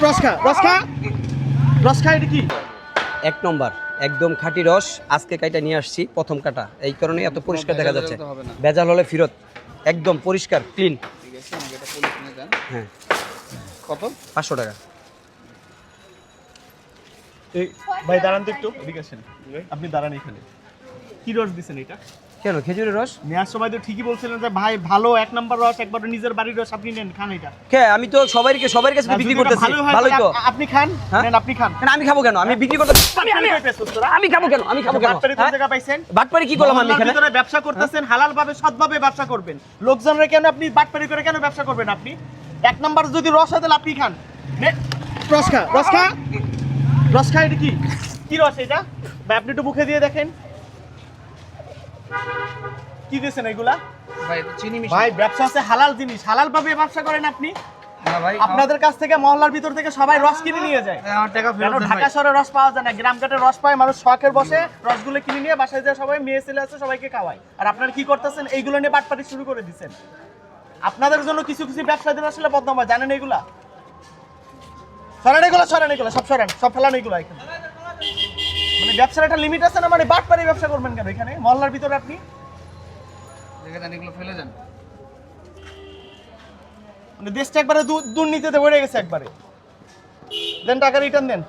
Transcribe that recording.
রস খা এটা কি? এক নম্বর একদম খাঁটি রস, আজকে কাইটা নিয়ে আসছি প্রথম কাটা, এই কারণে এত পরিষ্কার দেখা যাচ্ছে। ভেজাল হলে ফেরত, একদম পরিষ্কার ক্লিন। ঠিক আছে, আমাকে এটা পলিশ নিয়ে দেন। হ্যাঁ, কত? 500 টাকা। এই ভাই দাঁড়ান তো একটু, এদিকে আসেন। আপনি দাঁড়ান এখানে। কি রস দিছেন এটা? কেন খেজুরের রস? নেওয়ার সময় তো ঠিকই বলছিলেন যে ভাই ভালো এক নাম্বার রস, একবার নিজের বাড়ির রস আপনি নেন, খান এটা। কে আমি তো সবার কাছে বিক্রি করতেছি, ভালোই তো। আপনি খান, হ্যাঁ? নেন আপনি খান। কেন আমি খাবো কেন? আমি বিক্রি করতে আমি খাবো কেন? বাটপাড়ি কোন জায়গা পাইছেন? বাটপাড়ি কি করলাম আমি এখানে? ভিতরে ব্যবসা করতেছেন, হালাল ভাবে সৎভাবে ব্যবসা করবেন। লোকজনরা কেন আপনি বাটপাড়ি করে কেন ব্যবসা করবেন? আপনি এক নাম্বার যদি রস হয় তাহলে আপনি খান। রস খা এটা কি? কি রস এটা ভাই? আপনি একটু মুখে দিয়ে দেখেন কি দিয়েছেন এগুলা। ভাই এটা চিনি মিশানো। ভাই ব্যবসা আছে হালাল জিনিস, হালাল ভাবে ব্যবসা করেন আপনি। না ভাই, আপনাদের কাছ থেকে মহল্লার ভিতর থেকে সবাই রস কিনে নিয়ে যায়। আমার টাকা ফেরত দেন ভাই। ঢাকা শহরে রস পাওয়া যায় না, গ্রামঘাটে রস পায় মানুষ, শখের বসে রসগুলো কিনে নিয়ে বাসায় যায়, সবাই মেয়ে ছেলে আছে সবাইকে খাওয়ায়। আর আপনারা কি করতেছেন? এইগুলো নিয়ে বাটপাটি শুরু করে দিচ্ছেন। আপনাদের জন্য কিছু কিছু ব্যবসায়ীদের আসলে বদনাম হয়, জানেন এগুলা? সরেন এগুলো, সব সরেন, সব ফেলান এগুলো এখানে। মানে ব্যবসার একটা লিমিট আছে না? মানে বাটপাটি ব্যবসা করবেন কেন এখানে মহল্লার ভিতরে? আপনি দেখে দেন, এগুলো ফেলে দেন। মানে দেশটা একবারে দুর্নীতিতে ভরে গেছে একবারে। দেন টাকা রিটার্ন দেন।